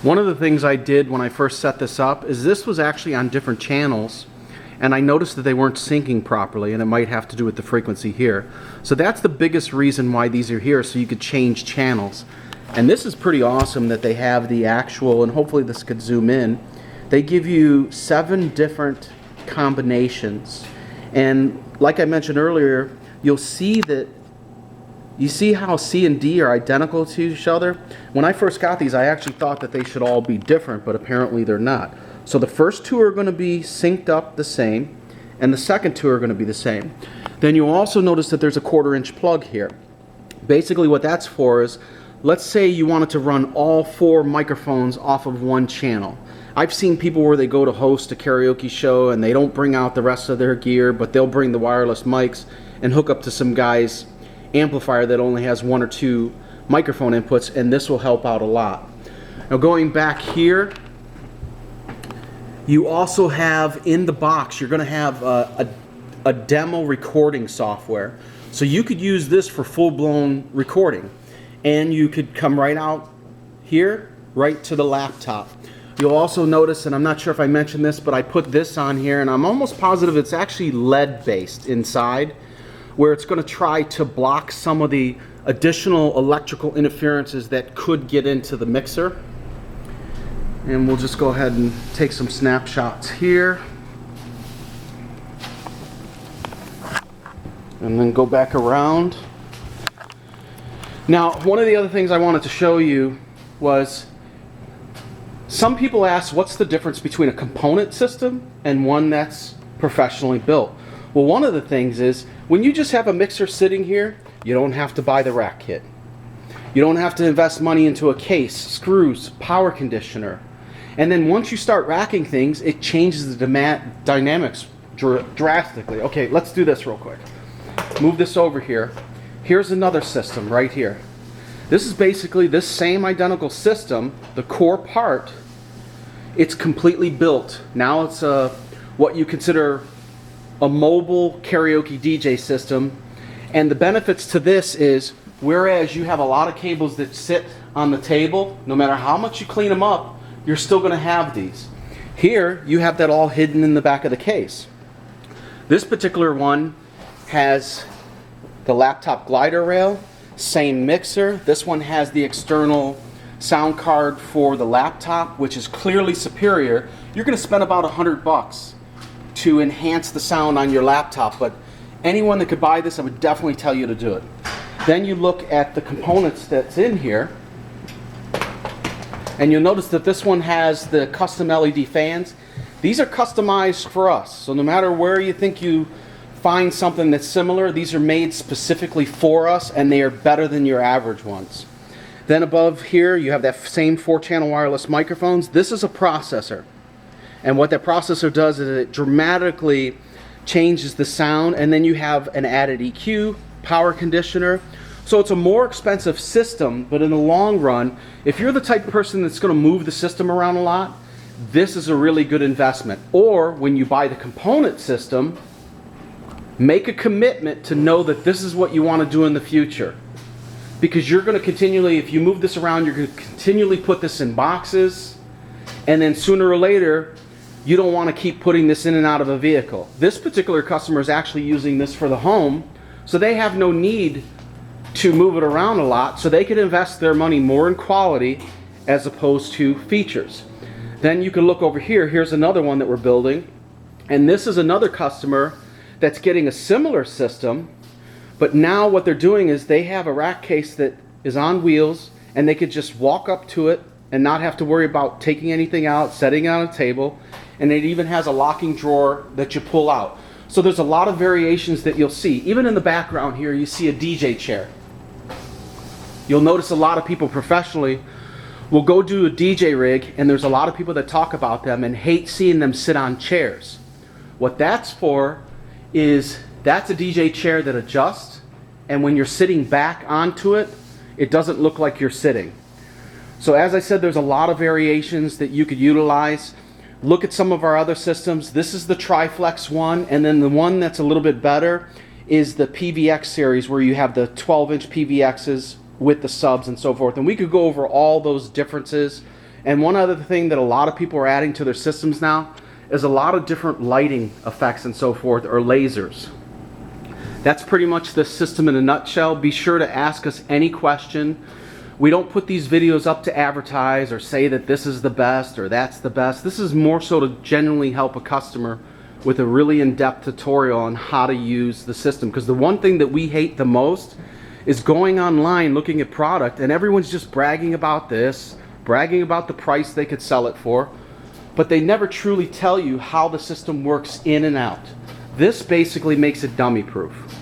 One of the things I did when I first set this up is this was actually on different channels, and I noticed that they weren't syncing properly, and it might have to do with the frequency here. So that's the biggest reason why these are here, so you could change channels. And this is pretty awesome that they have the actual, and hopefully this could zoom in, they give you 7 different combinations. And like I mentioned earlier, you'll see that you see how C and D are identical to each other? When I first got these, I actually thought that they should all be different, but apparently they're not. So the first 2 are going to be synced up the same, and the second 2 are going to be the same. Then you'll also notice that there's a 1/4 inch plug here. Basically what that's for is, let's say you wanted to run all 4 microphones off of one channel. I've seen people where they go to host a karaoke show and they don't bring out the rest of their gear, but they'll bring the wireless mics and hook up to some guy's amplifier that only has 1 or 2 microphone inputs, and this will help out a lot. Now going back here, you also have in the box, you're going to have a demo recording software. So you could use this for full-blown recording, and you could come right out here, right to the laptop. You'll also notice, and I'm not sure if I mentioned this, but I put this on here, and I'm almost positive it's actually lead based inside, where it's going to try to block some of the additional electrical interferences that could get into the mixer. And we'll just go ahead and take some snapshots here. And then go back around. Now, one of the other things I wanted to show you was, some people ask what's the difference between a component system and one that's professionally built. Well, one of the things is, when you just have a mixer sitting here, you don't have to buy the rack kit. You don't have to invest money into a case, screws, power conditioner. And then once you start racking things, it changes the dynamics drastically. Okay, let's do this real quick. Move this over here. Here's another system right here. This is basically this same identical system, the core part. It's completely built. Now it's what you consider a mobile karaoke DJ system. And the benefits to this is, whereas you have a lot of cables that sit on the table, no matter how much you clean them up, you're still going to have these. Here, you have that all hidden in the back of the case. This particular one has the laptop glider rail, same mixer. This one has the external sound card for the laptop, which is clearly superior. You're going to spend about $100 to enhance the sound on your laptop, but anyone that could buy this, I would definitely tell you to do it. Then you look at the components that's in here, and you'll notice that this one has the custom LED fans. These are customized for us, so no matter where you think you find something that's similar, these are made specifically for us, and they are better than your average ones. Then above here, you have that same 4-channel wireless microphones. This is a processor, and what that processor does is it dramatically changes the sound, and then you have an added EQ, power conditioner. So it's a more expensive system, but in the long run, if you're the type of person that's going to move the system around a lot, this is a really good investment. Or when you buy the component system, make a commitment to know that this is what you want to do in the future. Because you're going to continually, if you move this around, you're going to continually put this in boxes, and then sooner or later, you don't want to keep putting this in and out of a vehicle. This particular customer is actually using this for the home, so they have no need to move it around a lot, so they can invest their money more in quality as opposed to features. Then you can look over here. Here's another one that we're building, and this is another customer that's getting a similar system, but now what they're doing is they have a rack case that is on wheels, and they could just walk up to it and not have to worry about taking anything out, setting it on a table, and it even has a locking drawer that you pull out. So there's a lot of variations that you'll see. Even in the background here, you see a DJ chair. You'll notice a lot of people professionally will go do a DJ rig, and there's a lot of people that talk about them and hate seeing them sit on chairs. What that's for is, that's a DJ chair that adjusts, and when you're sitting back onto it, it doesn't look like you're sitting. So as I said, there's a lot of variations that you could utilize. Look at some of our other systems. This is the Triflex one, and then the one that's a little bit better is the PVX series, where you have the 12-inch PVXs with the subs and so forth. And we could go over all those differences And one other thing that a lot of people are adding to their systems now is a lot of different lighting effects and so forth, or lasers. That's pretty much the system in a nutshell. Be sure to ask us any question. We don't put these videos up to advertise or say that this is the best or that's the best. This is more so to genuinely help a customer with a really in-depth tutorial on how to use the system. Because the one thing that we hate the most is going online looking at product and everyone's just bragging about this, bragging about the price they could sell it for, but they never truly tell you how the system works in and out. This basically makes it dummy proof.